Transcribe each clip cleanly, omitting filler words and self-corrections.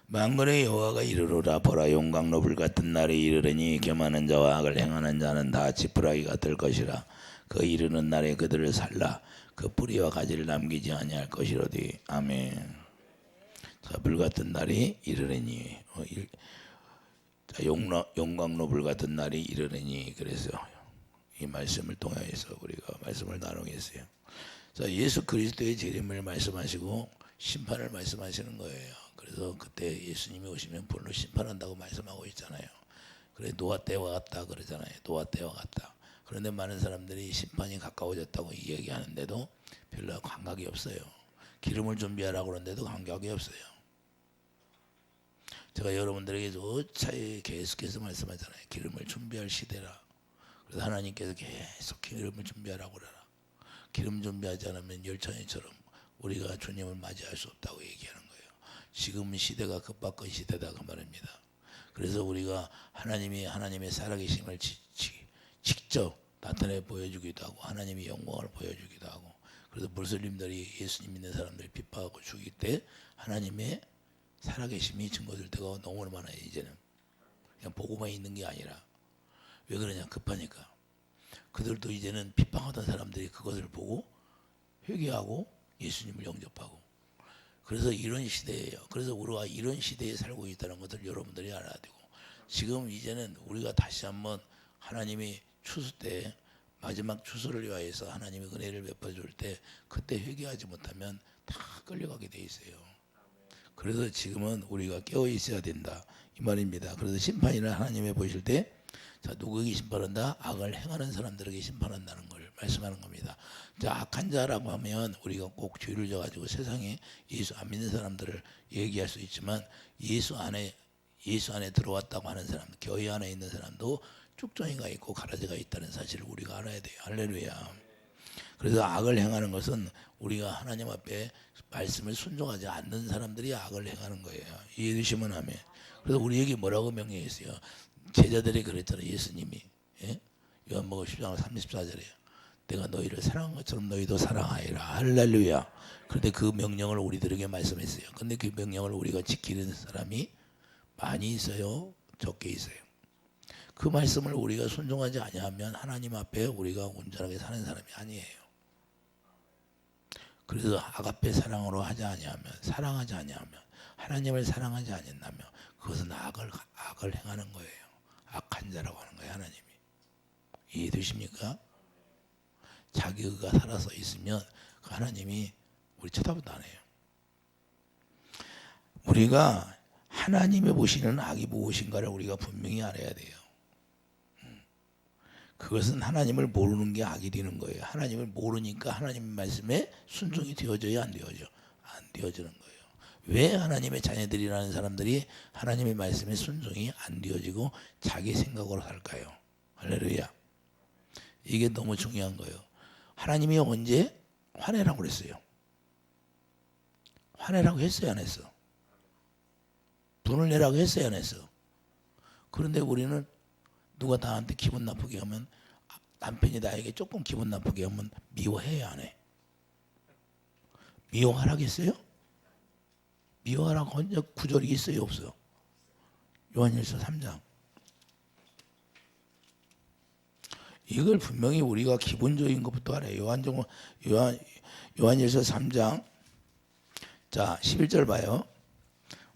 만군의 여호와가 이르노라. 보라, 용광로 불 같은 날이 이르르니 교만한 자와 악을 행하는 자는 다 지푸라기가 될 것이라. 그 이르는 날에 그들을 살라. 그 뿌리와 가지를 남기지 아니할 것이로되. 아멘. 자, 불 같은 날이 이르르니, 자, 용광로 불 같은 날이 이르르니. 그래서 이 말씀을 통해서 우리가 말씀을 나누겠어요. 자, 예수 그리스도의 재림을 말씀하시고 심판을 말씀하시는 거예요. 그래서 그때 예수님이 오시면 불로 심판한다고 말씀하고 있잖아요. 그래, 노아 때와 같다 그러잖아요. 노아 때와 같다. 그런데 많은 사람들이 심판이 가까워졌다고 이야기하는데도 별로 감각이 없어요. 기름을 준비하라고 그러는데도 감각이 없어요. 제가 여러분들에게 조차에 계속해서 말씀하잖아요. 기름을 준비할 시대라. 그래서 하나님께서 계속 기름을 준비하라고 그러라. 기름 준비하지 않으면 열천이처럼 우리가 주님을 맞이할 수 없다고 얘기하는 거예요. 지금 시대가 급박한 시대다 그 말입니다. 그래서 우리가 하나님의 살아계심을 직접 나타내 보여주기도 하고 하나님의 영광을 보여주기도 하고, 그래서 무슬림들이 예수님 믿는 사람들이 핍박하고 죽일 때 하나님의 살아계심이 증거될 때가 너무 많아요. 이제는 그냥 보고만 있는 게 아니라. 왜 그러냐? 급하니까. 그들도 이제는 핍박하던 사람들이 그것을 보고 회개하고 예수님을 영접하고, 그래서 이런 시대예요. 그래서 우리가 이런 시대에 살고 있다는 것을 여러분들이 알아야 되고, 지금 이제는 우리가 다시 한번 하나님이 추수 때 마지막 추수를 위하여서 하나님의 은혜를 베풀어줄 때 그때 회개하지 못하면 다 끌려가게 돼 있어요. 그래서 지금은 우리가 깨어 있어야 된다 이 말입니다. 그래서 심판이나 하나님이 보실 때, 자, 누구에게 심판한다? 악을 행하는 사람들에게 심판한다는 걸 말씀하는 겁니다. 자, 악한 자라고 하면 우리가 꼭 죄를 져가지고 세상에 예수 안 믿는 사람들을 얘기할 수 있지만, 예수 안에 들어왔다고 하는 사람, 교회 안에 있는 사람도 쭉정이가 있고 가라지가 있다는 사실을 우리가 알아야 돼요. 할렐루야. 그래서 악을 행하는 것은 우리가 하나님 앞에 말씀을 순종하지 않는 사람들이 악을 행하는 거예요. 이해되시면 아멘. 그래서 우리에게 뭐라고 명령했어요? 제자들이 그랬잖아요. 예수님이, 예? 요한복음 10장 34절에 내가 너희를 사랑한 것처럼 너희도 사랑하여라. 할렐루야. 그런데 그 명령을 우리들에게 말씀했어요. 근데 그 명령을 우리가 지키는 사람이 많이 있어요? 적게 있어요? 그 말씀을 우리가 순종하지 아니하면 하나님 앞에 우리가 온전하게 사는 사람이 아니에요. 그래서 아가페 사랑으로 하지 아니하면, 사랑하지 아니하면, 하나님을 사랑하지 않는다면 그것은 악을 행하는 거예요. 악한 자라고 하는 거예요. 하나님이. 이해되십니까? 자기 의가 살아서 있으면 그 하나님이 우리 쳐다보도 안 해요. 우리가 하나님이 보시는 악이 무엇인가를 우리가 분명히 알아야 돼요. 그것은 하나님을 모르는 게 악이 되는 거예요. 하나님을 모르니까 하나님의 말씀에 순종이 되어져야 안 되어져? 안 되어지는 거예요. 왜 하나님의 자녀들이라는 사람들이 하나님의 말씀에 순종이 안 되어지고 자기 생각으로 살까요? 할렐루야. 이게 너무 중요한 거예요. 하나님이 언제 화내라고 그랬어요? 화내라고 했어요, 안 했어? 돈을 내라고 했어요, 안 했어? 그런데 우리는 누가 나한테 기분 나쁘게 하면, 남편이 나에게 조금 기분 나쁘게 하면 미워해야 안 해? 미워하라겠어요? 미워하라고 한 구절이 있어요, 없어요? 요한일서 3장. 이걸 분명히 우리가 기본적인 것부터 알아요. 요한일서 3장 자 11절 봐요.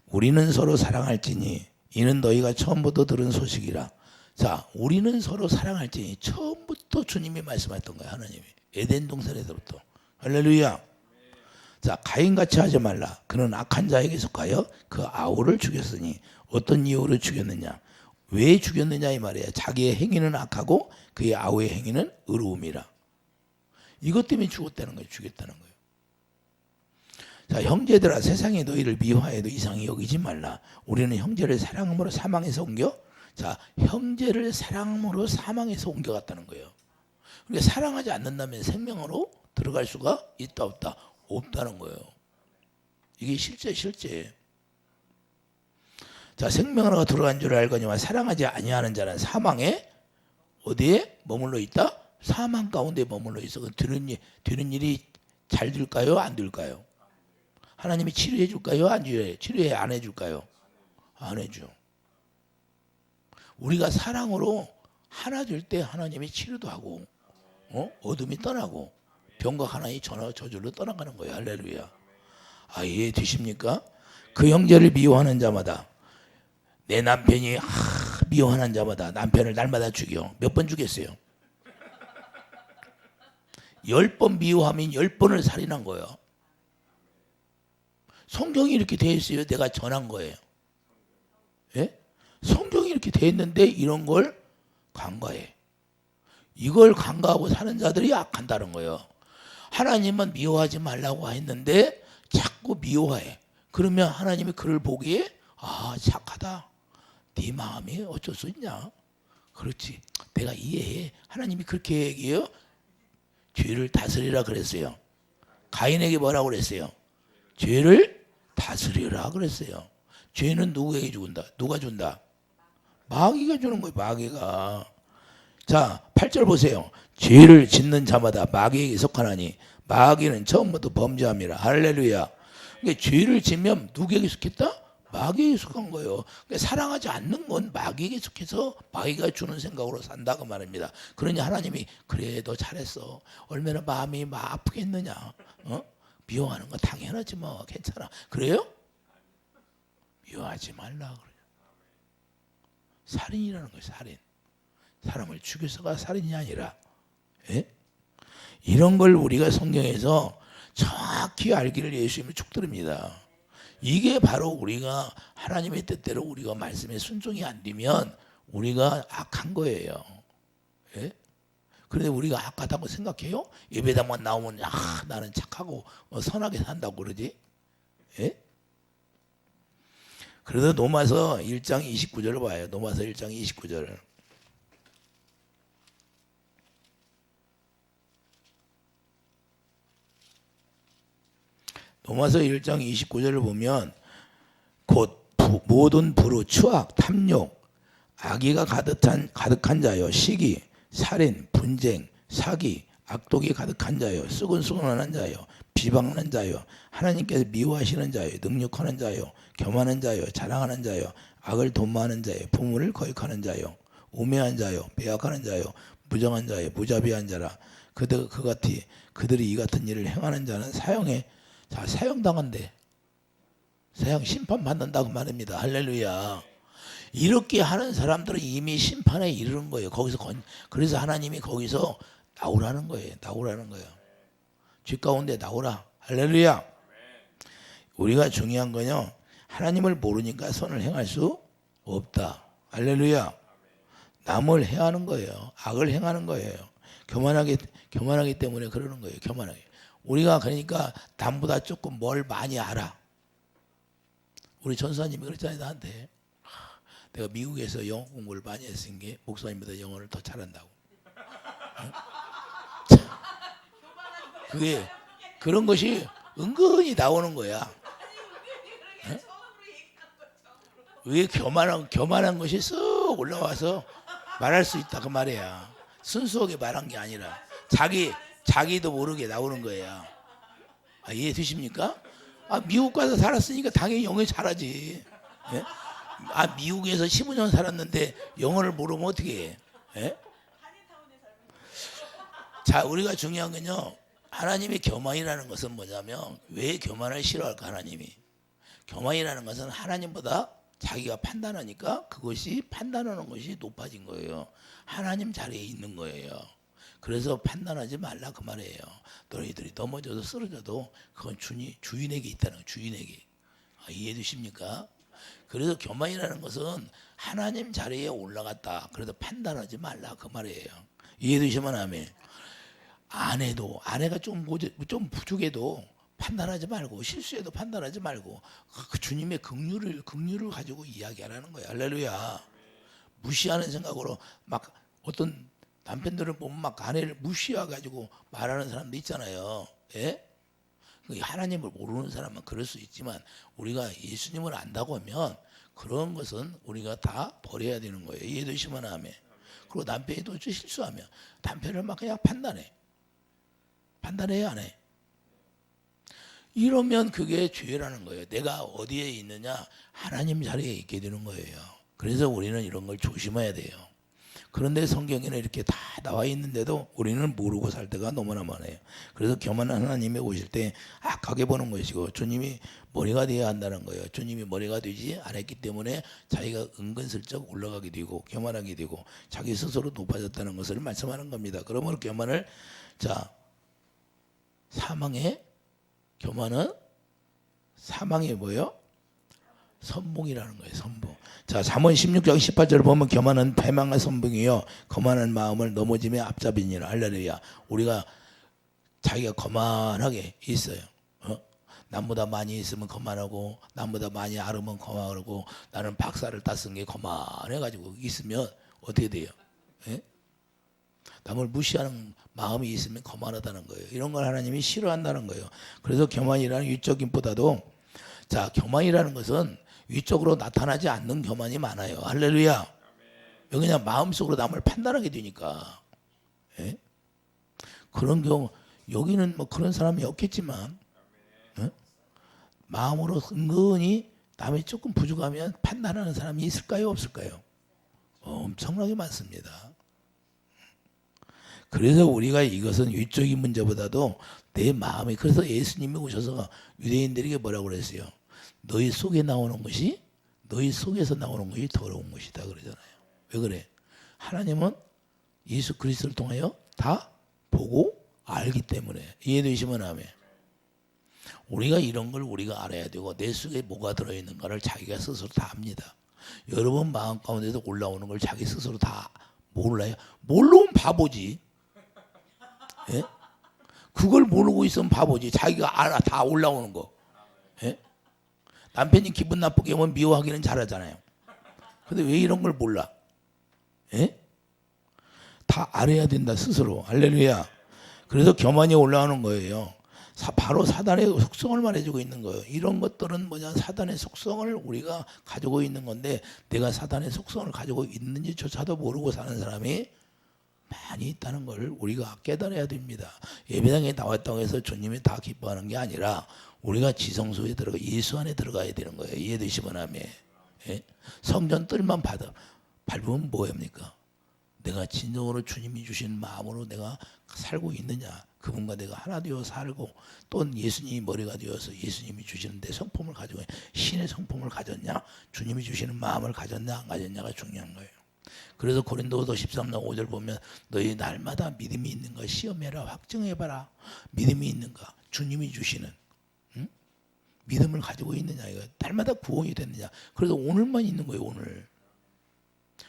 우리는 서로 사랑할지니 이는 너희가 처음부터 들은 소식이라. 자, 우리는 서로 사랑할지니, 처음부터 주님이 말씀했던 거예요. 하나님이 에덴 동산에서부터. 할렐루야. 자, 가인같이 하지 말라. 그는 악한 자에게 속하여 그 아우를 죽였으니. 어떤 이유로 죽였느냐, 왜 죽였느냐 이 말이에요. 자기의 행위는 악하고 그의 아우의 행위는 의로움이라. 이것 때문에 죽었다는 거예요. 죽였다는 거예요. 자, 형제들아, 세상에 너희를 미워해도 이상히 여기지 말라. 우리는 형제를 사랑함으로 사망에서 옮겨, 자, 형제를 사랑함으로 사망에서 옮겨갔다는 거예요. 그러니까 사랑하지 않는다면 생명으로 들어갈 수가 있다 없다? 없다는 거예요. 이게 실제. 자, 생명으로 들어간 줄 알거니와 사랑하지 아니하는 자는 사망에 어디에 머물러 있다? 사망 가운데 머물러 있어. 되는 일이 잘 될까요? 안 될까요? 하나님이 치료해 줄까요? 안 치료해? 치료해 안 해줄까요? 안 해줘. 우리가 사랑으로 하나 될 때 하나님이 치료도 하고 어둠이 떠나고 병과 하나의 저절로 떠나가는 거예요. 할렐루야. 아, 이해되십니까? 그 형제를 미워하는 자마다, 내 남편이 미워하는 자마다 남편을 날마다 죽여. 몇 번 죽였어요? 10번 미워하면 10번을 살인한 거예요. 성경이 이렇게 되어 있어요. 내가 전한 거예요. 예? 성경이 이렇게 되어 있는데 이런 걸 간과해. 이걸 간과하고 사는 자들이 악한다는 거예요. 하나님은 미워하지 말라고 했는데 자꾸 미워해. 그러면 하나님이 그를 보기에 착하다. 네 마음이 어쩔 수 있냐? 그렇지. 내가 이해해. 하나님이 그렇게 얘기해요. 죄를 다스리라 그랬어요. 가인에게 뭐라고 그랬어요? 죄를 다스리라 그랬어요. 죄는 누구에게 준다? 누가 준다? 마귀가 주는 거예요. 마귀가. 자, 8절 보세요. 죄를 짓는 자마다 마귀에게 속하나니 마귀는 처음부터 범죄함이라. 할렐루야. 그러니까 죄를 짓면 누구에게 속했다? 마귀에게 속한 거예요. 그러니까 사랑하지 않는 건 마귀에게 속해서 마귀가 주는 생각으로 산다고 말입니다. 그러니 하나님이 그래 너 잘했어. 얼마나 마음이 막 아프겠느냐. 미워하는 거 당연하지 뭐. 괜찮아. 그래요? 미워하지 말라 그래요. 살인이라는 거예요. 살인. 사람을 죽여서가 살인이 아니라. 예? 이런 걸 우리가 성경에서 정확히 알기를 예수님이 축드립니다. 이게 바로 우리가 하나님의 뜻대로 우리가 말씀에 순종이 안 되면 우리가 악한 거예요. 예? 그런데 우리가 악하다고 생각해요? 예배당만 나오면 나는 착하고 선하게 산다고 그러지? 예? 그래서 로마서 1장 29절을 봐요. 로마서 1장 29절. 로마서 1장 29절을 보면 곧 모든 불우, 추악, 탐욕, 악의가 가득한 자요, 시기, 살인, 분쟁, 사기, 악독이 가득한 자요, 수근수근하는 자요, 비방하는 자요, 하나님께서 미워하시는 자요, 능력하는 자요, 교만한 자요, 자랑하는 자요, 악을 돈마하는 자요, 부모를 거역하는 자요, 우매한 자요, 배역하는 자요, 무정한 자요, 무자비한 자라. 그들이 이 같은 일을 행하는 자는 사형당한대. 사형 심판받는다고 말입니다. 할렐루야. 이렇게 하는 사람들은 이미 심판에 이르는 거예요. 그래서 하나님이 거기서 나오라는 거예요. 나오라는 거예요. 죄 가운데 나오라. 할렐루야. 우리가 중요한 건요, 하나님을 모르니까 선을 행할 수 없다. 할렐루야. 남을 해하는 거예요. 악을 행하는 거예요. 교만하기 때문에 그러는 거예요. 교만하게. 우리가 그러니까 남보다 조금 뭘 많이 알아. 우리 전사님이 그랬잖아요. 나한테. 내가 미국에서 영어 공부를 많이 했으니 목사님보다 영어를 더 잘한다고. 그게 그런 것이 은근히 나오는 거야. 왜 교만한 것이 쓱 올라와서 말할 수 있다 그 말이야. 순수하게 말한 게 아니라 자기도 모르게 나오는 거예요. 이해되십니까? 미국 가서 살았으니까 당연히 영어 잘하지. 예? 미국에서 15년 살았는데 영어를 모르면 어떻게 해? 예? 자, 우리가 중요한 건요, 하나님의 교만이라는 것은 뭐냐면, 왜 교만을 싫어할까? 하나님이 교만이라는 것은 하나님보다 자기가 판단하니까 그것이 판단하는 것이 높아진 거예요. 하나님 자리에 있는 거예요. 그래서 판단하지 말라 그 말이에요. 너희들이 넘어져도 쓰러져도 그건 주인에게 있다는 거예요. 주인에게. 이해되십니까? 그래서 교만이라는 것은 하나님 자리에 올라갔다. 그래서 판단하지 말라 그 말이에요. 이해되시면 아멘. 아내가 좀 부족해도 판단하지 말고, 실수해도 판단하지 말고 그 주님의 긍휼을 가지고 이야기하라는 거예요. 할렐루야. 무시하는 생각으로 막 어떤 남편들을 보면 막 아내를 무시해가지고 말하는 사람도 있잖아요. 예? 하나님을 모르는 사람은 그럴 수 있지만 우리가 예수님을 안다고 하면 그런 것은 우리가 다 버려야 되는 거예요. 이해되시면 아멘. 그리고 남편이 또 실수하면 남편을 막 그냥 판단해야 안 해. 이러면 그게 죄라는 거예요. 내가 어디에 있느냐? 하나님 자리에 있게 되는 거예요. 그래서 우리는 이런 걸 조심해야 돼요. 그런데 성경에는 이렇게 다 나와 있는데도 우리는 모르고 살 때가 너무나 많아요. 그래서 교만한 하나님이 오실 때 악하게 보는 것이고, 주님이 머리가 되어야 한다는 거예요. 주님이 머리가 되지 않았기 때문에 자기가 은근슬쩍 올라가게 되고 교만하게 되고 자기 스스로 높아졌다는 것을 말씀하는 겁니다. 그러면 교만을, 자, 교만은 사망이 뭐예요? 선봉이라는 거예요. 선봉. 자, 잠언 16장 18절 보면 교만은 패망과 선봉이요 거만한 마음을 넘어짐에 앞잡이니라. 할렐루야. 우리가 자기가 거만하게 있어요. 남보다 많이 있으면 거만하고, 남보다 많이 알으면 거만하고, 나는 박사를 땄은 게 거만해가지고 있으면 어떻게 돼요? 예? 남을 무시하는 마음이 있으면 거만하다는 거예요. 이런 걸 하나님이 싫어한다는 거예요. 그래서 교만이라는 위적인보다도, 자, 교만이라는 것은 위적으로 나타나지 않는 교만이 많아요. 할렐루야. 그냥 마음속으로 남을 판단하게 되니까. 예? 그런 경우, 여기는 뭐 그런 사람이 없겠지만, 예? 마음으로 은근히 남이 조금 부족하면 판단하는 사람이 있을까요? 없을까요? 엄청나게 많습니다. 그래서 우리가 이것은 위적인 문제보다도 내 마음이, 그래서 예수님이 오셔서 유대인들에게 뭐라고 그랬어요? 너희 속에 나오는 것이, 너희 속에서 나오는 것이 더러운 것이다 그러잖아요. 왜 그래? 하나님은 예수 그리스도를 통하여 다 보고 알기 때문에. 이해되시면 아멘. 우리가 이런 걸 우리가 알아야 되고, 내 속에 뭐가 들어있는가를 자기가 스스로 다 압니다. 여러분 마음 가운데도 올라오는 걸 자기 스스로 다 몰라요. 모르면 바보지. 예? 그걸 모르고 있으면 바보지. 자기가 알아, 다 올라오는 거. 예? 남편이 기분 나쁘게 하면 미워하기는 잘하잖아요. 근데 왜 이런 걸 몰라? 예? 다 알아야 된다 스스로. 할렐루야. 그래서 교만이 올라오는 거예요. 바로 사단의 속성을 말해주고 있는 거예요. 이런 것들은 뭐냐, 사단의 속성을 우리가 가지고 있는 건데, 내가 사단의 속성을 가지고 있는지조차도 모르고 사는 사람이 많이 있다는 걸 우리가 깨달아야 됩니다. 예배당에 나왔다고 해서 주님이 다 기뻐하는 게 아니라 우리가 지성소에 들어가 예수 안에 들어가야 되는 거예요. 이해되시면 하면. 예? 성전 뜰만 밟으면 뭐합니까? 내가 진정으로 주님이 주신 마음으로 내가 살고 있느냐, 그분과 내가 하나 되어 살고, 또 예수님이 머리가 되어서 예수님이 주시는 내 성품을 가지고 신의 성품을 가졌냐, 주님이 주시는 마음을 가졌냐 안 가졌냐가 중요한 거예요. 그래서 고린도서 13장 5절 보면 너희 날마다 믿음이 있는가 시험해라, 확증해봐라. 믿음이 있는가, 주님이 주시는 믿음을 가지고 있느냐, 이거 날마다 구원이 됐느냐. 그래서 오늘만 있는 거예요. 오늘.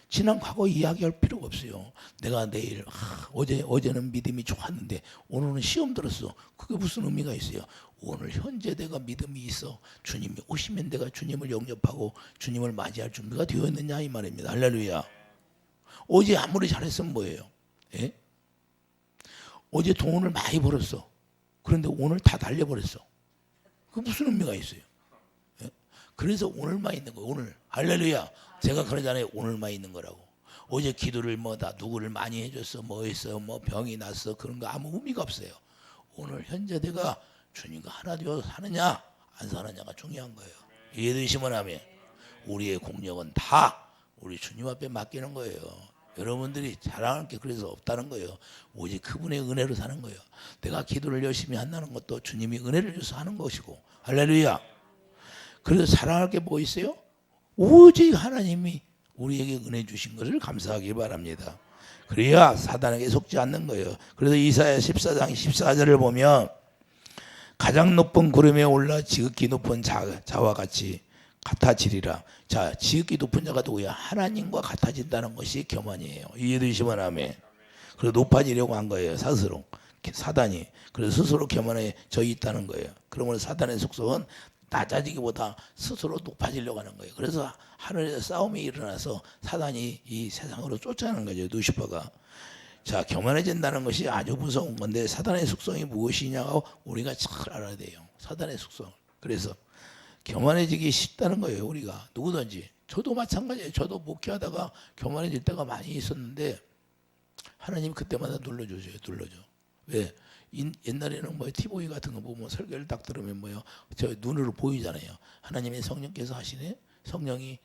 지난 과거 이야기할 필요가 없어요. 내가 내일 어제는 믿음이 좋았는데 오늘은 시험 들었어. 그게 무슨 의미가 있어요? 오늘 현재 내가 믿음이 있어. 주님이 오시면 내가 주님을 영접하고 주님을 맞이할 준비가 되어 있느냐 이 말입니다. 할렐루야. 어제 아무리 잘했으면 뭐예요? 예? 어제 돈을 많이 벌었어. 그런데 오늘 다 날려버렸어. 그 무슨 의미가 있어요? 예? 그래서 오늘만 있는 거예요. 오늘. 할렐루야. 제가 그러잖아요. 오늘만 있는 거라고. 어제 기도를 뭐다 누구를 많이 해줬어, 뭐 했어, 뭐 병이 났어, 그런 거 아무 의미가 없어요. 오늘 현재 내가 주님과 하나 되어 사느냐 안 사느냐가 중요한 거예요. 이해되시면 하면 우리의 공력은 다 우리 주님 앞에 맡기는 거예요. 여러분들이 자랑할 게 그래서 없다는 거예요. 오직 그분의 은혜로 사는 거예요. 내가 기도를 열심히 한다는 것도 주님이 은혜를 줘서 하는 것이고. 할렐루야. 그래서 자랑할 게 뭐 있어요? 오직 하나님이 우리에게 은혜 주신 것을 감사하기 바랍니다. 그래야 사단에게 속지 않는 거예요. 그래서 이사야 14장 14절을 보면 가장 높은 구름에 올라 지극히 높은 자와 같이 같아지리라. 자, 지극히 높은 자가 누구야? 하나님과 같아진다는 것이 교만이에요. 이해되시면 아멘. 그래서 높아지려고 한 거예요. 스스로. 사단이. 그래서 스스로 교만해져 있다는 거예요. 그러면 사단의 속성은 낮아지기보다 스스로 높아지려고 하는 거예요. 그래서 하늘에서 싸움이 일어나서 사단이 이 세상으로 쫓아가는 거죠. 루시퍼가. 자, 교만해진다는 것이 아주 무서운 건데 사단의 속성이 무엇이냐고 우리가 잘 알아야 돼요. 사단의 속성. 그래서 교만해지기 쉽다는 거예요. 우리가 누구든지. 저도 마찬가지예요. 저도 목회하다가 교만해질 때가 많이 있었는데 하나님 그때마다 눌러줘요. 눌러줘. 왜? 옛날에는 뭐 티보이 같은 거 보면 설교를 딱 들으면 뭐요, 저 눈으로 보이잖아요. 하나님의 성령께서 하시네, 성령이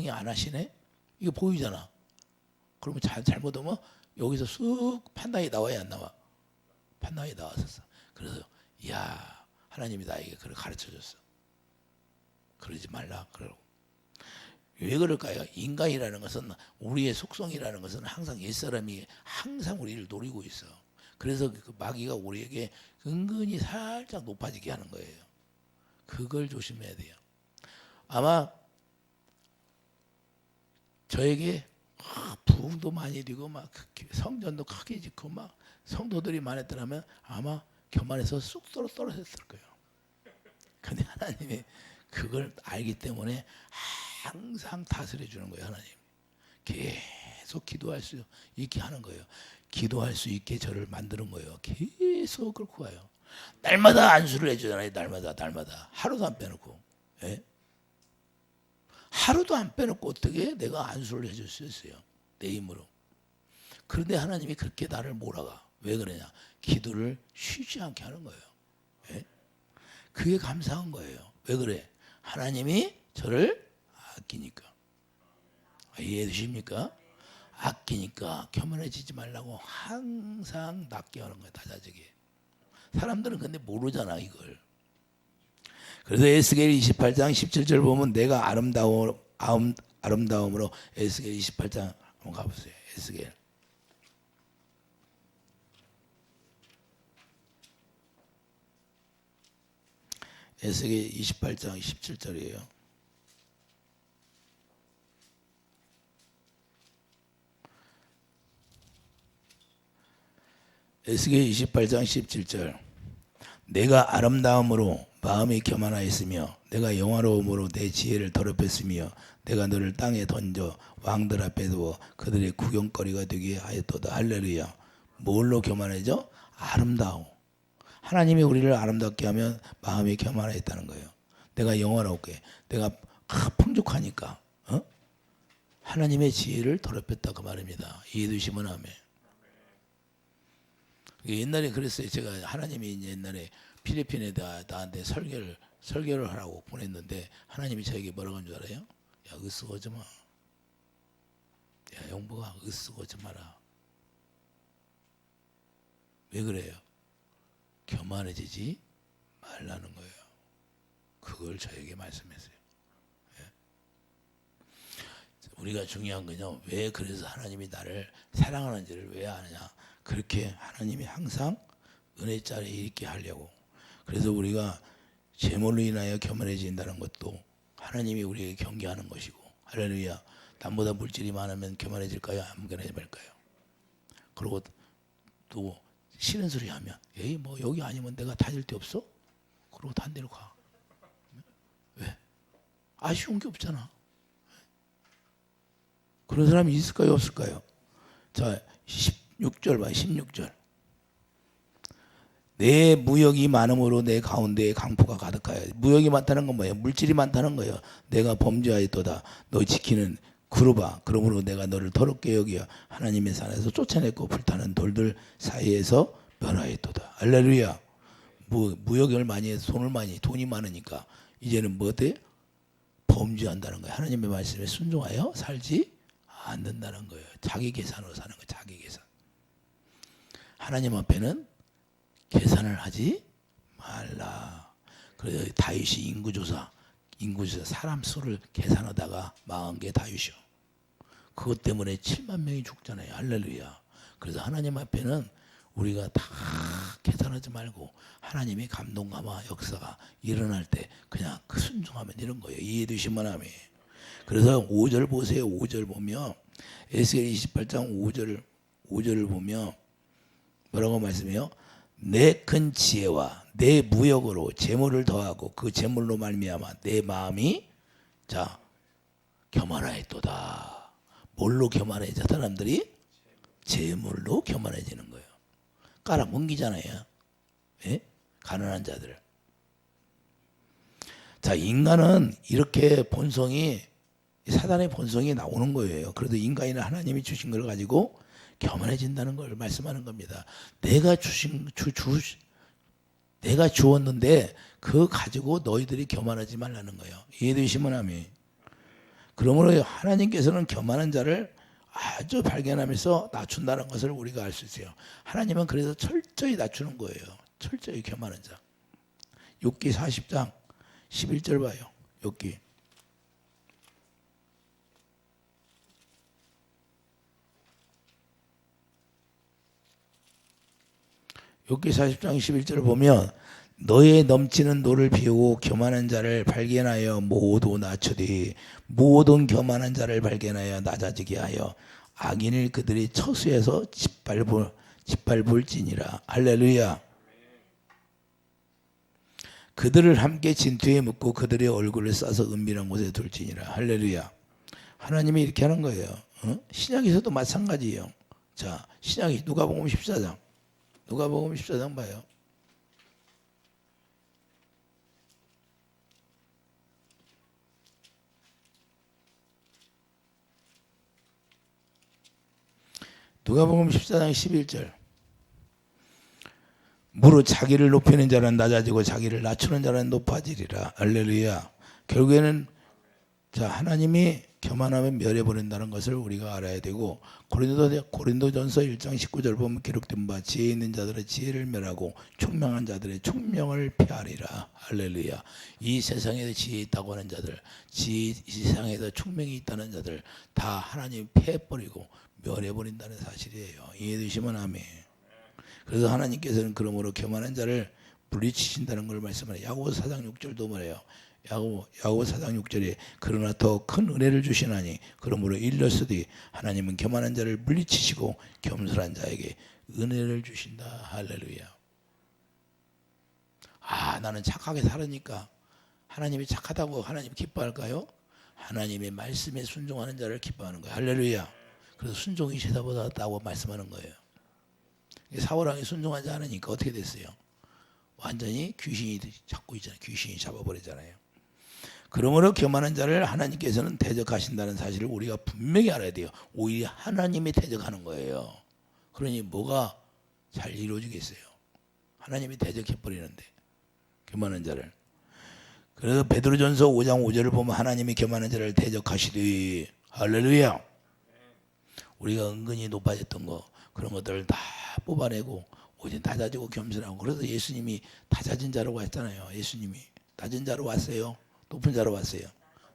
안 하시네, 이거 보이잖아. 그러면 잘못하면 여기서 쑥 판단이 나와야 안 나와? 판단이 나왔었어. 그래서 야, 하나님이 나에게 그걸 가르쳐줬어. 그러지 말라 그러고. 왜 그럴까요? 인간이라는 것은, 우리의 속성이라는 것은 항상 옛사람이 항상 우리를 노리고 있어. 그래서 그 마귀가 우리에게 은근히 살짝 높아지게 하는 거예요. 그걸 조심해야 돼요. 아마 저에게 부흥도 많이 되고 막 성전도 크게 짓고 막 성도들이 많았더라면 아마 교만해서 쑥 떨어졌을 거예요. 근데 하나님이 그걸 알기 때문에 항상 다스려 주는 거예요. 하나님 계속 기도할 수 있게 하는 거예요. 기도할 수 있게 저를 만드는 거예요. 계속 끌고 가요. 날마다 안수를 해주잖아요. 날마다 하루도 안 빼놓고. 예? 하루도 안 빼놓고 어떻게 내가 안수를 해줄 수 있어요? 내 힘으로. 그런데 하나님이 그렇게 나를 몰아가. 왜 그러냐? 기도를 쉬지 않게 하는 거예요. 예? 그게 감사한 거예요. 왜 그래? 하나님이 저를 아끼니까. 이해해 주십니까? 아끼니까 교만해지지 말라고 항상 낮게 하는 거예요. 다자지게. 사람들은 근데 모르잖아 이걸. 그래서 에스겔 28장 17절 보면 내가 아름다움으로, 에스겔 28장 한번 가보세요. 에스겔. 에스겔 28장 17절이에요. 에스겔 28장 17절. 내가 아름다움으로 마음이 교만하였으며 내가 영화로움으로 내 지혜를 더럽혔으며 내가 너를 땅에 던져 왕들 앞에 두어 그들의 구경거리가 되게 하였도다. 할렐루야. 뭘로 교만해져? 아름다움. 하나님이 우리를 아름답게 하면 마음이 교만했다는 거예요. 내가 영화롭게, 내가 풍족하니까 하나님의 지혜를 더럽혔다 그 말입니다. 이해되시면 아멘. 옛날에 그랬어요. 제가 하나님이 옛날에 필리핀에 나한테 설교를 하라고 보냈는데 하나님이 저에게 뭐라고 한 줄 알아요? 야, 으쓰거지 마. 야, 영보가 으쓰거지 마라. 왜 그래요? 교만해지지 말라는 거예요. 그걸 저에게 말씀했어요. 예? 우리가 중요한 건요. 왜 그래서 하나님이 나를 사랑하는지를 왜 아느냐. 그렇게 하나님이 항상 은혜자리에 있게 하려고. 그래서 우리가 재물로 인하여 교만해진다는 것도 하나님이 우리에게 경계하는 것이고. 할렐루야. 남보다 물질이 많으면 교만해질까요? 안 교만해질까요? 그리고 또 싫은 소리 하면 에이 뭐 여기 아니면 내가 다닐 데 없어? 그러고 딴 데로 가. 왜? 아쉬운 게 없잖아. 그런 사람이 있을까요? 없을까요? 자 16절 봐. 16절. 내 무역이 많음으로 내 가운데에 강포가 가득하여. 무역이 많다는 건 뭐예요? 물질이 많다는 거예요. 내가 범죄하였도다. 너 지키는 그루바. 그러므로 내가 너를 더럽게 여기어 하나님의 산에서 쫓아냈고 불타는 돌들 사이에서 변화했도다. 할렐루야. 무역을 많이 해서 돈이 많으니까 이제는 뭐 돼? 범죄한다는 거예요. 하나님의 말씀에 순종하여 살지 않는다는 거예요. 자기 계산으로 사는 거예요. 자기 계산. 하나님 앞에는 계산을 하지 말라. 그래서 다윗이 인구조사 사람 수를 계산하다가 망한 게 다윗이요. 그것 때문에 7만 명이 죽잖아요. 할렐루야. 그래서 하나님 앞에는 우리가 다 계산하지 말고 하나님이 감동감화 역사가 일어날 때 그냥 순종하면 이런 거예요. 이해되시면 아멘. 그래서 5절 보세요. 5절 보면 에스겔 28장 5절을 보면 뭐라고 말씀해요? 내 큰 지혜와 내 무역으로 재물을 더하고 그 재물로 말미암아 내 마음이 자 교만하였도다. 뭘로 교만해져? 사람들이 재물로 교만해지는 거예요. 깔아뭉기잖아요. 예? 가난한 자들. 자, 인간은 이렇게 본성이 사단의 본성이 나오는 거예요. 그래도 인간이나 하나님이 주신 걸 가지고 교만해진다는 걸 말씀하는 겁니다. 내가 내가 주었는데 그거 가지고 너희들이 교만하지 말라는 거예요. 이해되시면 아멘. 그러므로 하나님께서는 교만한 자를 아주 발견하면서 낮춘다는 것을 우리가 알 수 있어요. 하나님은 그래서 철저히 낮추는 거예요. 철저히 교만한 자. 욥기 40장 11절 봐요. 욥기. 욥기 40장 11절을 보면 너의 넘치는 노를 비우고 교만한 자를 발견하여 모두 낮추되 모든 교만한 자를 발견하여 낮아지게 하여 악인을 그들이 처수에서 짓밟을지니라. 할렐루야. 그들을 함께 진투에 묶고 그들의 얼굴을 싸서 은밀한 곳에 둘지니라. 할렐루야. 하나님이 이렇게 하는 거예요. 신약에서도 마찬가지예요. 자, 신약이 누가복음 14장. 누가복음 14장 봐요. 누가복음 14장 11절. 무릇 자기를 높이는 자는 낮아지고 자기를 낮추는 자는 높아지리라. 할렐루야. 결국에는 자, 하나님이 교만하면 멸해버린다는 것을 우리가 알아야 되고, 고린도전서 1장 19절 보면 기록된 바 지혜 있는 자들의 지혜를 멸하고 총명한 자들의 총명을 피하리라. 할렐루야. 이 세상에 지혜 있다고 하는 자들, 이 세상에서 총명이 있다는 자들 다 하나님 피해버리고 멸해버린다는 사실이에요. 이해되시면 아멘. 그래서 하나님께서는 그러므로 교만한 자를 물리치신다는 걸 말씀하네요. 야고보서 4장 6절도 말해요. 야고보서 4장 6절에 그러나 더 큰 은혜를 주시나니 그러므로 일렀으되 하나님은 교만한 자를 물리치시고 겸손한 자에게 은혜를 주신다. 할렐루야. 아, 나는 착하게 살으니까 하나님이 착하다고 하나님 기뻐할까요? 하나님의 말씀에 순종하는 자를 기뻐하는 거예요. 할렐루야. 그래서 순종이 죄다보다 낫다고 말씀하는 거예요. 사울왕이 순종하지 않으니까 어떻게 됐어요? 완전히 귀신이 잡고 있잖아요. 귀신이 잡아버리잖아요. 그러므로 교만한 자를 하나님께서는 대적하신다는 사실을 우리가 분명히 알아야 돼요. 오히려 하나님이 대적하는 거예요. 그러니 뭐가 잘 이루어지겠어요? 하나님이 대적해버리는데 교만한 자를. 그래서 베드로전서 5장 5절을 보면 하나님이 교만한 자를 대적하시되. 할렐루야. 우리가 은근히 높아졌던 거 그런 것들을 다 뽑아내고 오직 낮아지고 겸손하고. 그래서 예수님이 낮아진 자로 왔잖아요. 예수님이 낮은 자로 왔어요? 높은 자로 왔어요?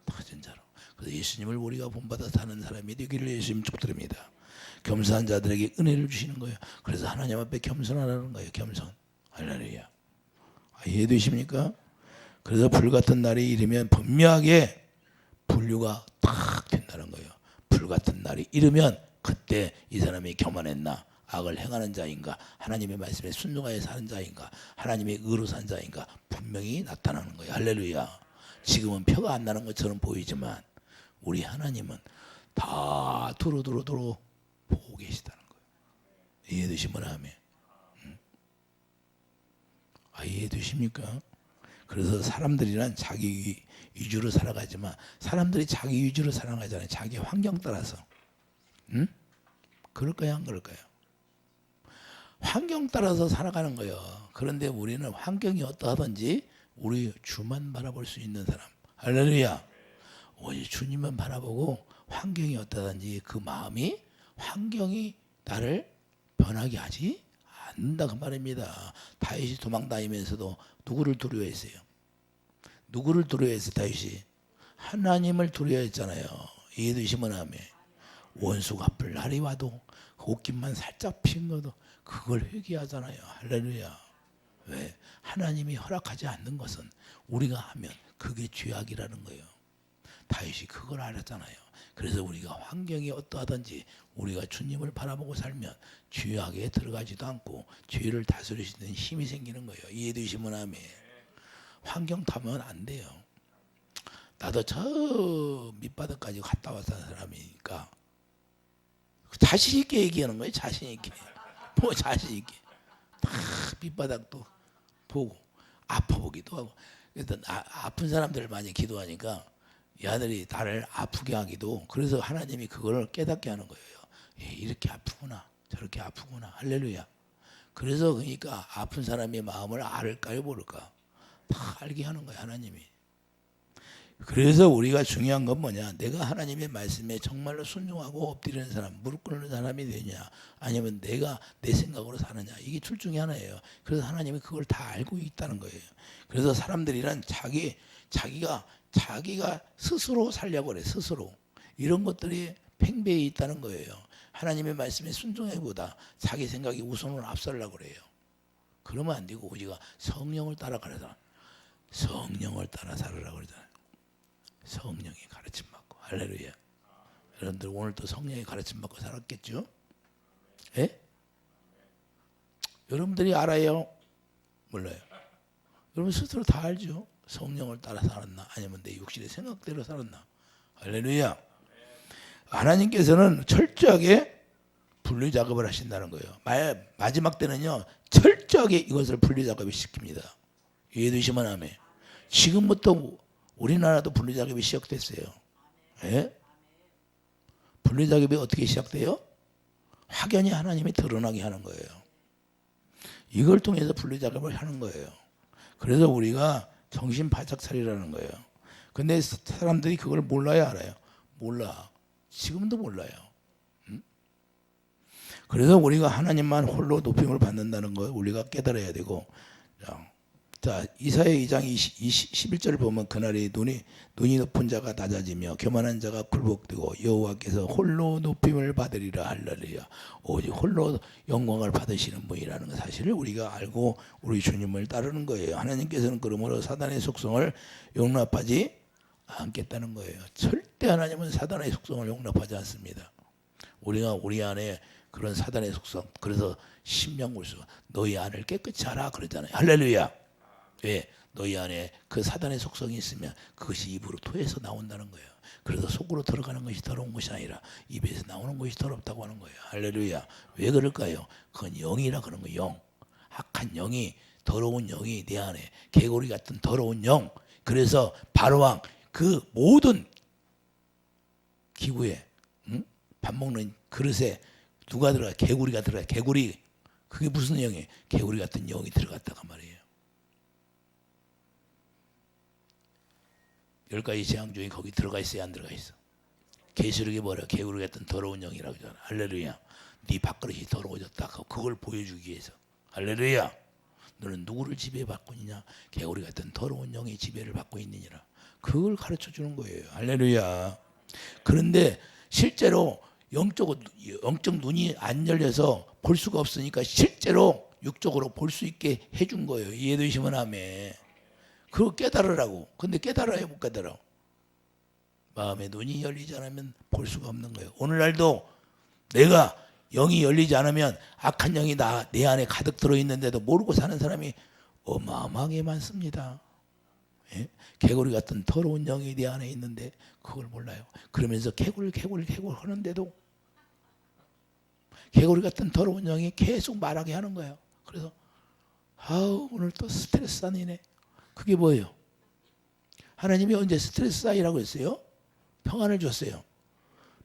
낮은 자로. 그래서 예수님을 우리가 본받아 사는 사람이 되기를 예수님 축복드립니다. 겸손한 자들에게 은혜를 주시는 거예요. 그래서 하나님 앞에 겸손하라는 거예요. 겸손. 할렐루야. 이해되십니까? 그래서 불같은 날이 이르면 분명하게 분류가 딱 된다는 거예요. 불같은 날이 이르면 그때 이 사람이 교만했나, 악을 행하는 자인가, 하나님의 말씀에 순종하여 사는 자인가, 하나님의 의로 산 자인가 분명히 나타나는 거예요. 할렐루야. 지금은 표가 안 나는 것처럼 보이지만 우리 하나님은 다 두루두루 보고 계시다는 거예요. 이해되시면 아멘. 이해되십니까? 그래서 사람들이란 자기 위주로 살아가지만 사람들이 자기 위주로 살아가잖아요. 자기 환경 따라서. 그럴까요? 안 그럴까요? 환경 따라서 살아가는 거예요. 그런데 우리는 환경이 어떠하든지 우리 주만 바라볼 수 있는 사람. 할렐루야. 오직 주님만 바라보고 환경이 어떠하든지 그 마음이 환경이 나를 변하게 하지 않는다 그 말입니다. 다윗이 도망다니면서도 누구를 두려워했어요? 누구를 두려워했어요? 다윗이 하나님을 두려워했잖아요. 이해되시면 아멘. 원수가 불날이 와도 옷깃만 살짝 핀 것도 그걸 회개하잖아요. 할렐루야. 왜? 하나님이 허락하지 않는 것은 우리가 하면 그게 죄악이라는 거예요. 다윗이 그걸 알았잖아요. 그래서 우리가 환경이 어떠하든지 우리가 주님을 바라보고 살면 죄악에 들어가지도 않고 죄를 다스릴 수 있는 힘이 생기는 거예요. 이해되시면 아멘. 환경 타면 안 돼요. 나도 저 밑바닥까지 갔다 왔던 사람이니까 자신 있게 얘기하는 거예요. 자신 있게. 뭐 자신 있게. 다 밑바닥도 보고 아파보기도 하고. 그래서 아픈 사람들을 많이 기도하니까 이 아들이 나를 아프게 하기도. 그래서 하나님이 그걸 깨닫게 하는 거예요. 이렇게 아프구나. 저렇게 아프구나. 할렐루야. 그래서 그러니까 아픈 사람의 마음을 알을까요 모를까? 다 알게 하는 거야 하나님이. 그래서 우리가 중요한 건 뭐냐? 내가 하나님의 말씀에 정말로 순종하고 엎드리는 사람, 무릎 꿇는 사람이 되냐? 아니면 내가 내 생각으로 사느냐? 이게 둘 중에 하나예요. 그래서 하나님이 그걸 다 알고 있다는 거예요. 그래서 사람들이란 자기가 스스로 살려고 그래. 스스로. 이런 것들이 팽배해 있다는 거예요. 하나님의 말씀에 순종해보다 자기 생각이 우선으로 앞서려고 그래요. 그러면 안 되고 우리가 성령을 따라가려다 성령을 따라 살으라고 그러잖아요. 성령의 가르침 받고. 할렐루야. 여러분들 오늘 또 성령의 가르침 받고 살았겠죠? 예? 여러분들이 알아요? 몰라요? 여러분 스스로 다 알죠? 성령을 따라 살았나? 아니면 내 육신의 생각대로 살았나? 할렐루야. 하나님께서는 철저하게 분류 작업을 하신다는 거예요. 마지막 때는요 철저하게 이것을 분류 작업을 시킵니다. 이해되시면 아멘. 지금부터 우리나라도 분류 작업이 시작됐어요. 예? 분류 작업이 어떻게 시작돼요? 확연히 하나님이 드러나게 하는 거예요. 이걸 통해서 분류 작업을 하는 거예요. 그래서 우리가 정신 바짝 차리라는 거예요. 근데 사람들이 그걸 몰라요, 알아요? 몰라. 지금도 몰라요. 그래서 우리가 하나님만 홀로 높임을 받는다는 걸 우리가 깨달아야 되고, 자 이사야 2장 11절을 보면 그날이 눈이 높은 자가 낮아지며 교만한 자가 굴복되고 여호와께서 홀로 높임을 받으리라. 할렐루야. 오직 홀로 영광을 받으시는 분이라는 사실을 우리가 알고 우리 주님을 따르는 거예요. 하나님께서는 그러므로 사단의 속성을 용납하지 않겠다는 거예요. 절대 하나님은 사단의 속성을 용납하지 않습니다. 우리가 우리 안에 그런 사단의 속성, 그래서 신명골수 너희 안을 깨끗이 하라 그러잖아요. 할렐루야. 왜? 너희 안에 그 사단의 속성이 있으면 그것이 입으로 토해서 나온다는 거예요. 그래서 속으로 들어가는 것이 더러운 것이 아니라 입에서 나오는 것이 더럽다고 하는 거예요. 할렐루야. 왜 그럴까요? 그건 영이라 그런 거예요. 영. 악한 영이, 더러운 영이 내 안에, 개구리 같은 더러운 영. 그래서 바로왕 그 모든 기구에, 밥 먹는 그릇에 누가 들어가? 개구리가 들어가. 개구리. 그게 무슨 영이에요? 개구리 같은 영이 들어갔다가 말이에요. 10가지 재앙 중에 거기 들어가 있어야 안 들어가 있어. 계시록에 뭐라? 개구리 같은 더러운 영이라고 하잖아. 할렐루야. 네 밥그릇이 더러워졌다. 그걸 보여주기 위해서. 할렐루야. 너는 누구를 지배받고 있냐? 개구리 같은 더러운 영의 지배를 받고 있느니라. 그걸 가르쳐 주는 거예요. 할렐루야. 그런데 실제로 영적 눈이 안 열려서 볼 수가 없으니까 실제로 육적으로 볼 수 있게 해준 거예요. 이해되시면 아멘. 그거 깨달으라고. 근데 깨달아야 못 깨달아. 마음의 눈이 열리지 않으면 볼 수가 없는 거예요. 오늘날도 내가 영이 열리지 않으면 악한 영이 내 안에 가득 들어있는데도 모르고 사는 사람이 어마어마하게 많습니다. 예? 개구리 같은 더러운 영이 내 안에 있는데 그걸 몰라요. 그러면서 개굴 하는데도 개구리 같은 더러운 영이 계속 말하게 하는 거예요. 그래서 아우 오늘 또 스트레스 쌓이네. 그게 뭐예요? 하나님이 언제 스트레스 쌓이라고 했어요? 평안을 줬어요.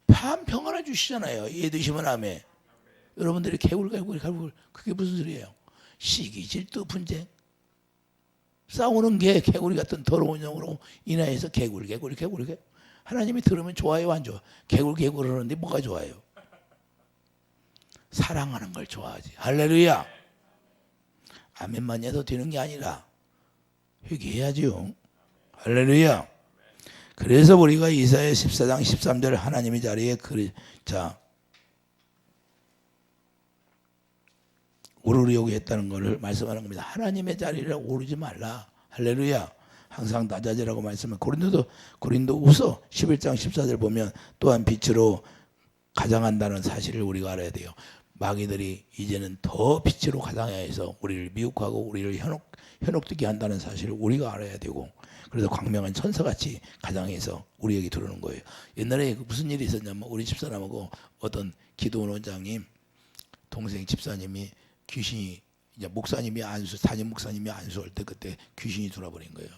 평안을 주시잖아요. 이해되시면 아멘. 여러분들이 개굴 그게 무슨 소리예요? 시기 질투 분쟁 싸우는 게 개구리 같은 더러운 영으로 인하여서 개굴 하나님이 들으면 좋아요 안 좋아? 개굴 하는데 뭐가 좋아요? 사랑하는 걸 좋아하지. 할렐루야. 아멘만 해도 되는 게 아니라 회개해야죠. 할렐루야. 그래서 우리가 이사야 14장 13절 하나님의 자리에 오르려고 했다는 것을 말씀하는 겁니다. 하나님의 자리를 오르지 말라. 할렐루야. 항상 낮아지라고 말씀을 고린도후서 11장 14절 보면 또한 빛으로 가장한다는 사실을 우리가 알아야 돼요. 마귀들이 이제는 더 빛으로 가장해야 해서 우리를 미혹하고 우리를 현혹되게 한다는 사실을 우리가 알아야 되고, 그래서 광명한 천사같이 가장해서 우리에게 들어오는 거예요. 옛날에 무슨 일이 있었냐면 우리 집사람하고 어떤 기도원 원장님 동생 집사님이 귀신이 이제 담임 목사님이 안수할 때 그때 귀신이 들어버린 거예요.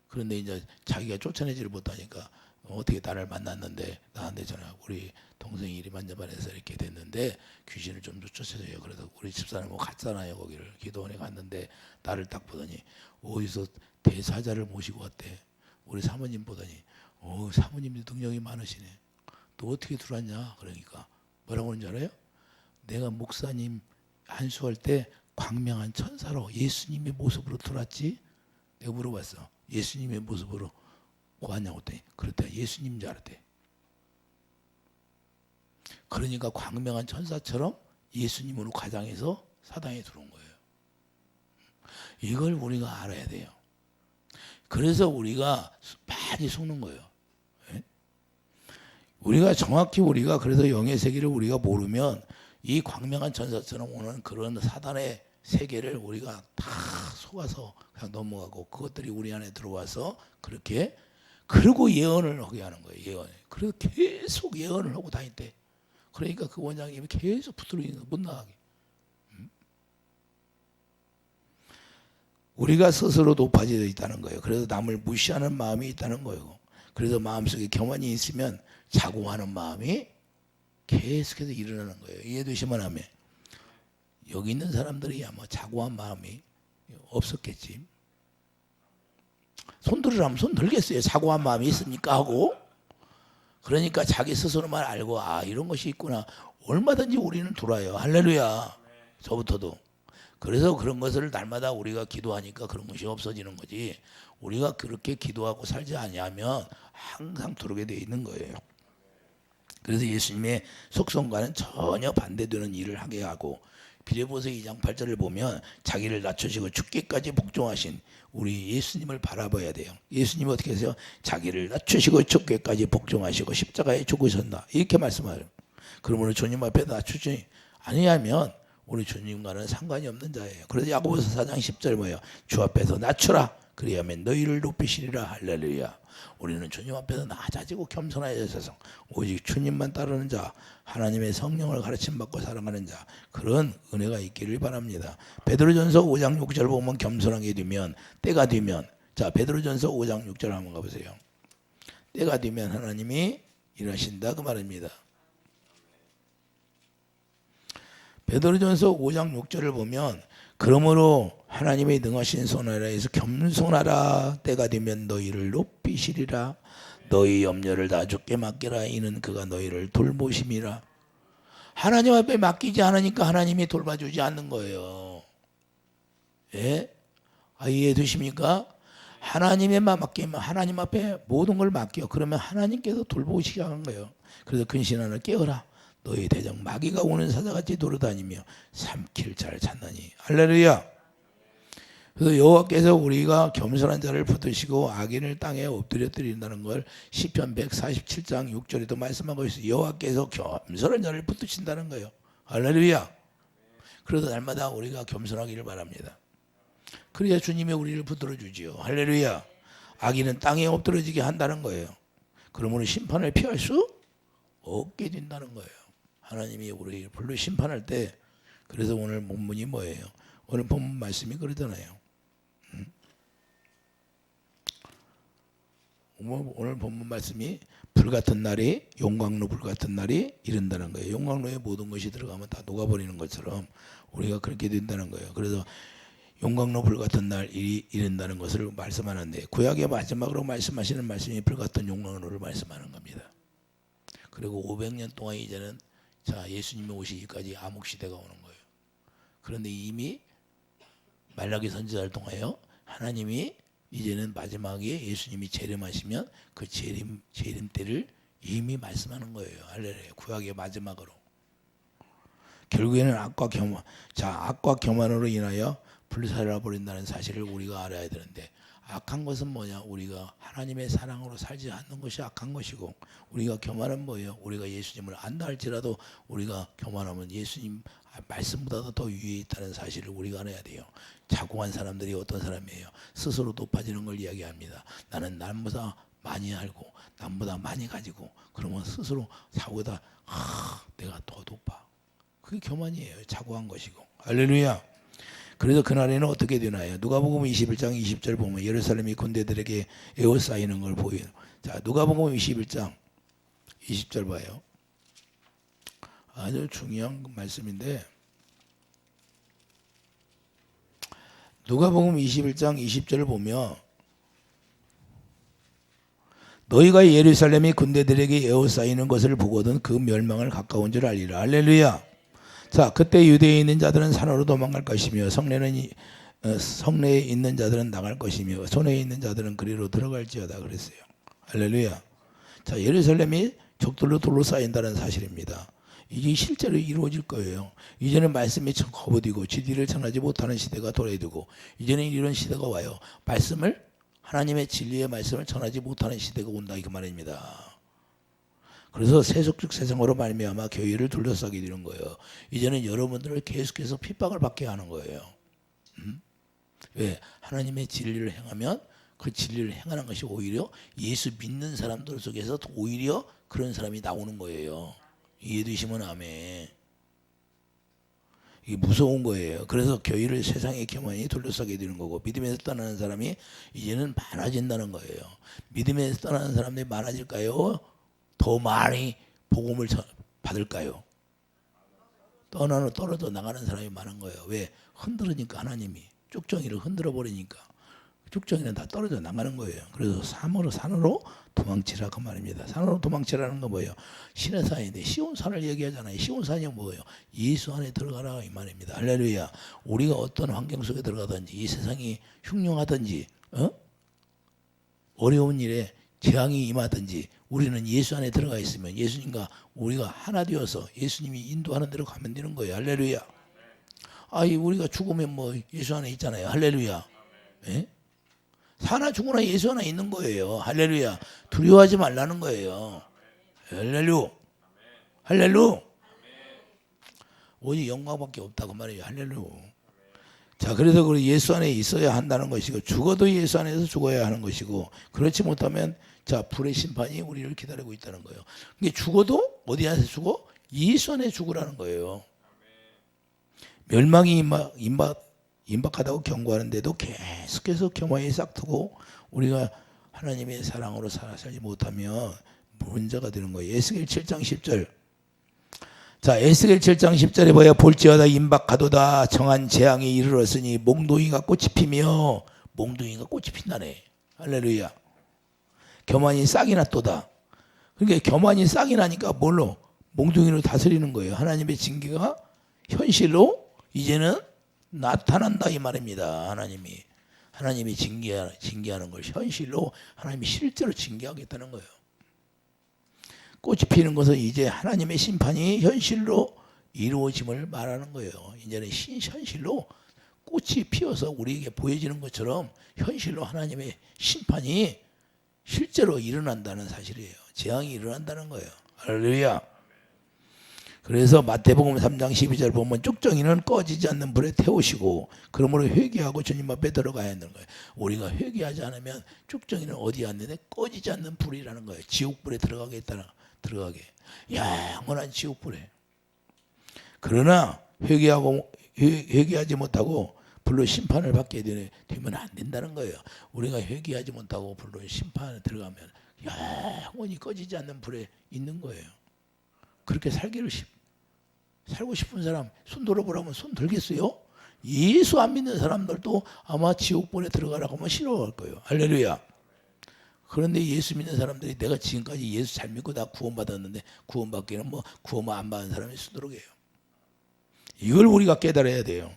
그런데 이제 자기가 쫓아내지를 못하니까 어떻게 나를 만났는데 나한테 전화 우리 동생이 이리 만져봐서 이렇게 됐는데 귀신을 좀 쫓아주세요. 그래서 우리 집사람하고 갔잖아요. 거기를 기도원에 갔는데 나를 딱 보더니 어디서 대사자를 모시고 왔대. 우리 사모님 보더니 사모님도 능력이 많으시네. 너 어떻게 들어왔냐? 그러니까 뭐라고 하는지 알아요? 내가 목사님 안수할 때 광명한 천사로 예수님의 모습으로 들어왔지? 내가 물어봤어. 예수님의 모습으로 왔냐고 했더니 그렇다. 예수님인 줄 알았대. 그러니까 광명한 천사처럼 예수님으로 가장해서 사당에 들어온 거예요. 이걸 우리가 알아야 돼요. 그래서 우리가 많이 속는 거예요. 우리가 정확히 우리가 그래서 영의 세계를 우리가 모르면 이 광명한 천사처럼 오는 그런 사단의 세계를 우리가 다 속아서 그냥 넘어가고 그것들이 우리 안에 들어와서 그렇게 그리고 예언을 하게 하는 거예요. 예언. 그래서 계속 예언을 하고 다닐 때 그러니까 그 원장님이 계속 붙들어 있는 거 못 나가게. 우리가 스스로 높아져 있다는 거예요. 그래서 남을 무시하는 마음이 있다는 거예요. 그래서 마음속에 교만이 있으면 자고하는 마음이 계속해서 일어나는 거예요. 이해되시면 하면 여기 있는 사람들이야 뭐 자고한 마음이 없었겠지. 손 들으라면 손 들겠어요. 자고한 마음이 있습니까 하고. 그러니까 자기 스스로만 알고 이런 것이 있구나. 얼마든지 우리는 돌아요. 할렐루야. 저부터도. 그래서 그런 것을 날마다 우리가 기도하니까 그런 것이 없어지는 거지. 우리가 그렇게 기도하고 살지 아니하면 항상 들어오게 되어 있는 거예요. 그래서 예수님의 속성과는 전혀 반대되는 일을 하게 하고 빌립보서 2장 8절을 보면 자기를 낮추시고 죽기까지 복종하신 우리 예수님을 바라봐야 돼요. 예수님이 어떻게 하세요? 자기를 낮추시고 죽기까지 복종하시고 십자가에 죽으셨다. 이렇게 말씀하세요. 그러므로 주님 앞에 낮추지 아니하면 우리 주님과는 상관이 없는 자예요. 그래서 야고보서 4장 10절 뭐예요? 주 앞에서 낮추라. 그리하면 너희를 높이시리라. 할렐루야. 우리는 주님 앞에서 낮아지고 겸손하여져서 오직 주님만 따르는 자, 하나님의 성령을 가르침 받고 살아가는 자, 그런 은혜가 있기를 바랍니다. 베드로전서 5장 6절 보면 겸손하게 되면 때가 되면, 자 베드로전서 5장 6절 한번 가보세요. 때가 되면 하나님이 일하신다 그 말입니다. 베드로전서 5장 6절을 보면 그러므로 하나님의 능하신 손아래에서 겸손하라. 때가 되면 너희를 높이시리라. 너희 염려를 다 주께 맡기라. 이는 그가 너희를 돌보심이라. 하나님 앞에 맡기지 않으니까 하나님이 돌봐주지 않는 거예요. 예? 이해되십니까? 하나님에만 맡기면 하나님 앞에 모든 걸 맡겨. 그러면 하나님께서 돌보시게 하는 거예요. 그래서 근신하는 깨어라. 너희 대적 마귀가 오는 사자같이 돌아다니며 삼킬 자를 찾나니. 할렐루야. 그래서 여호와께서 우리가 겸손한 자를 붙드시고 악인을 땅에 엎드려 드린다는 걸 시편 147장 6절에도 말씀하고 있어요. 여호와께서 겸손한 자를 붙드신다는 거예요. 할렐루야. 그래서 날마다 우리가 겸손하기를 바랍니다. 그래야 주님이 우리를 붙들어 주지요. 할렐루야. 악인은 땅에 엎드려지게 한다는 거예요. 그러므로 심판을 피할 수 없게 된다는 거예요. 하나님이 우리를 불러 심판할 때. 그래서 오늘 본문이 뭐예요? 오늘 본문 말씀이 그러잖아요. 오늘 본문 말씀이 불같은 날이, 용광로 불같은 날이 이른다는 거예요. 용광로에 모든 것이 들어가면 다 녹아버리는 것처럼 우리가 그렇게 된다는 거예요. 그래서 용광로 불같은 날이 이른다는 것을 말씀하는데, 구약의 마지막으로 말씀하시는 말씀이 불같은 용광로를 말씀하는 겁니다. 그리고 500년 동안 이제는 예수님이 오시기까지 암흑시대가 오는 거예요. 그런데 이미 말라기 선지자를 통하여 하나님이 이제는 마지막에 예수님이 재림하시면 그 재림 때를 이미 말씀하는 거예요. 할렐루야. 구약의 마지막으로. 결국에는 악과 교만으로 인하여 불살아 버린다는 사실을 우리가 알아야 되는데, 악한 것은 뭐냐? 우리가 하나님의 사랑으로 살지 않는 것이 악한 것이고, 우리가 교만은 뭐예요? 우리가 예수님을 안다 할지라도 우리가 교만하면 예수님 말씀보다도 더 위에 있다는 사실을 우리가 알아야 돼요. 자고한 사람들이 어떤 사람이에요? 스스로 높아지는 걸 이야기합니다. 나는 남보다 많이 알고 남보다 많이 가지고, 그러면 스스로 자고다 내가 더 높아. 그게 교만이에요. 자고한 것이고. 할렐루야. 그래서 그날에는 어떻게 되나요? 누가복음 21장 20절 보면 예루살렘이 군대들에게 에워싸이는 걸 보여요. 자, 누가복음 21장 20절 봐요. 아주 중요한 말씀인데 누가복음 21장 20절을 보면 너희가 예루살렘이 군대들에게 에워싸이는 것을 보거든 그 멸망을 가까운 줄 알리라. 할렐루야. 자, 그때 유대에 있는 자들은 산으로 도망갈 것이며 성내에 있는 자들은 나갈 것이며 손에 있는 자들은 그리로 들어갈지어다 그랬어요. 할렐루야. 자, 예루살렘이 적들로 둘러싸인다는 사실입니다. 이게 실제로 이루어질 거예요. 이제는 말씀이 거부되고 진리를 전하지 못하는 시대가 도래되고 이제는 이런 시대가 와요. 말씀을 하나님의 진리의 말씀을 전하지 못하는 시대가 온다 이 말입니다. 그래서 세속적 세상으로 말미암아 교회를 둘러싸게 되는 거예요. 이제는 여러분들을 계속해서 핍박을 받게 하는 거예요. 왜? 하나님의 진리를 행하면 그 진리를 행하는 것이 오히려 예수 믿는 사람들 속에서 오히려 그런 사람이 나오는 거예요. 이해되시면 아멘. 이게 무서운 거예요. 그래서 교회를 세상의 교만이 둘러싸게 되는 거고 믿음에서 떠나는 사람이 이제는 많아진다는 거예요. 믿음에서 떠나는 사람들이 많아질까요? 더 많이 복음을 받을까요? 떨어져 나가는 사람이 많은 거예요. 왜? 흔들으니까 하나님이 쭉정이를 흔들어 버리니까 쭉정이는 다 떨어져 나가는 거예요. 그래서 산으로 도망치라 그 말입니다. 산으로 도망치라는 건 뭐예요? 신의 산인데 시온산을 얘기하잖아요. 시온산이 뭐예요? 예수 안에 들어가라 이 말입니다. 할렐루야. 우리가 어떤 환경 속에 들어가든지 이 세상이 흉흉하든지 어려운 일에 재앙이 임하든지 우리는 예수 안에 들어가 있으면 예수님과 우리가 하나 되어서 예수님이 인도하는 대로 가면 되는 거예요. 할렐루야. 우리가 죽으면 뭐 예수 안에 있잖아요. 할렐루야. 예? 사나 죽으나 예수 하나 있는 거예요. 할렐루야. 두려워하지 말라는 거예요. 할렐루. 할렐루. 오직 영광밖에 없다고 말해요. 할렐루. 자, 그래서 그 예수 안에 있어야 한다는 것이고 죽어도 예수 안에서 죽어야 하는 것이고 그렇지 못하면 자, 불의 심판이 우리를 기다리고 있다는 거예요. 근데 죽어도 어디 안에서 죽어? 예수 안에 죽으라는 거예요. 멸망이 임박하다고 경고하는데도 계속해서 교만이 싹트고 우리가 하나님의 사랑으로 살지 못하면 문제가 되는 거예요. 에스겔 7장 10절. 자, 에스겔 7장 10절에 보여 볼지어다 임박하도다 정한 재앙이 이르렀으니 몽둥이가 꽃이 피며 몽둥이가 꽃이 핀다네. 할렐루야. 교만이 싹이 났도다. 그러니까 교만이 싹이 나니까 뭘로? 몽둥이로 다스리는 거예요. 하나님의 징계가 현실로 이제는 나타난다 이 말입니다. 하나님이 징계하는 걸 현실로 하나님이 실제로 징계하겠다는 거예요. 꽃이 피는 것은 이제 하나님의 심판이 현실로 이루어짐을 말하는 거예요. 이제는 현실로 꽃이 피어서 우리에게 보여지는 것처럼 현실로 하나님의 심판이 실제로 일어난다는 사실이에요. 재앙이 일어난다는 거예요. 할렐루야. 그래서 마태복음 3장 12절 보면 쭉정이는 꺼지지 않는 불에 태우시고 그러므로 회개하고 주님 앞에 들어가야 하는 거예요. 우리가 회개하지 않으면 쭉정이는 어디 앉는데 꺼지지 않는 불이라는 거예요. 지옥불에 들어가게. 영원한 지옥불에. 그러나 회개하지 못하고 불로 심판을 받게 되면 안 된다는 거예요. 우리가 회개하지 못하고 불로 심판에 들어가면 영원히 꺼지지 않는 불에 있는 거예요. 그렇게 살고 싶은 사람 손 들어보라면 손 들겠어요? 예수 안 믿는 사람들도 아마 지옥불에 들어가라고 하면 싫어할 거예요. 할렐루야. 그런데 예수 믿는 사람들이 내가 지금까지 예수 잘 믿고 나 구원받았는데 구원받기는 구원 안 받은 사람이 수두룩해요. 이걸 우리가 깨달아야 돼요.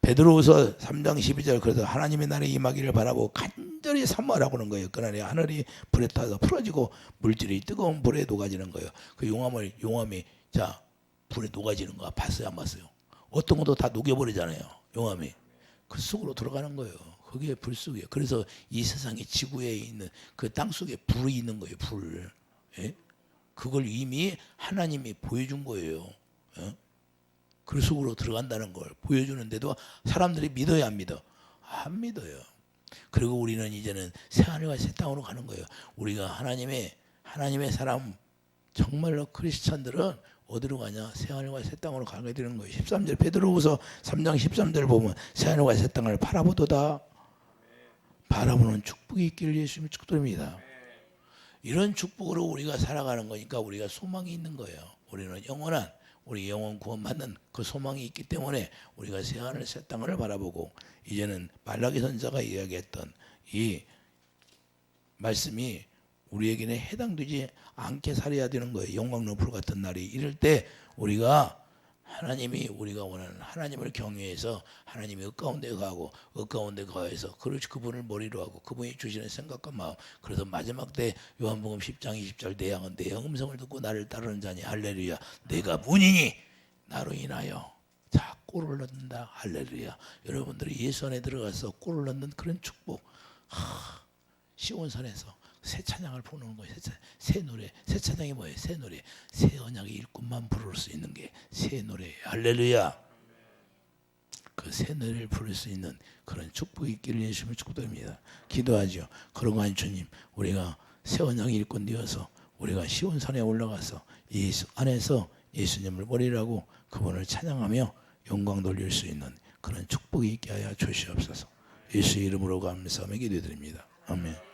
베드로후서 3장 12절 그래서 하나님의 날에 임하기를 바라고 간절히 사모하라고 하는 거예요. 그날에 하늘이 불에 타서 풀어지고 물질이 뜨거운 불에 녹아지는 거예요. 그 용암이 자 불에 녹아지는 거 봤어요 안 봤어요? 어떤 것도 다 녹여버리잖아요. 용암이 그 속으로 들어가는 거예요. 그게 불 속이에요. 그래서 이 세상의 지구에 있는 그 땅 속에 불이 있는 거예요. 불. 예? 그걸 이미 하나님이 보여준 거예요. 예? 그 속으로 들어간다는 걸 보여주는데도 사람들이 믿어야 안 믿어? 안 믿어요. 그리고 우리는 이제는 새하늘과 새 땅으로 가는 거예요. 우리가 하나님의 사람 정말로 크리스찬들은 어디로 가냐? 새하늘과 새 땅으로 가게 되는 거예요. 13절 베드로후서 3장 13절 보면 새하늘과 새 땅을 바라보도다. 바라보는 축복이 있기를 예수님이 축복드립니다. 이런 축복으로 우리가 살아가는 거니까 우리가 소망이 있는 거예요. 우리는 영원한 우리 영원 구원받는 그 소망이 있기 때문에 우리가 새하늘 새 땅을 바라보고 이제는 말라기 선지자가 이야기했던 이 말씀이 우리에게는 해당되지 않게 살아야 되는 거예요. 영광로 불 같은 날이 이럴 때 우리가 하나님이 우리가 원하는 하나님을 경외해서 하나님이 가운데 가고 가운데 가해서 그분을 머리로 하고 그분이 주시는 생각과 마음. 그래서 마지막 때 요한복음 10장 20절 내 양은 내 음성을 듣고 나를 따르는 자니 할렐루야. 내가 문이니 나로 인하여 자 꼴을 넣는다. 할렐루야. 여러분들이 예수 안에 들어가서 꼴을 넣는 그런 축복. 시온산에서 새 찬양을 부르는 거예요. 새 노래. 새 찬양이 뭐예요? 새 노래. 새 언약의 일꾼만 부를 수 있는 게 새 노래예요. 할렐루야. 그 새 노래를 부를 수 있는 그런 축복이 있기를 예수님을 축복드립니다. 기도하죠. 그러고 주님, 우리가 새 언약의 일꾼 되어서 우리가 시온산에 올라가서 예수 안에서 예수님을 머리라고 그분을 찬양하며 영광 돌릴 수 있는 그런 축복이 있게 하여 주시옵소서. 예수 이름으로 감사하며 기도드립니다. 아멘.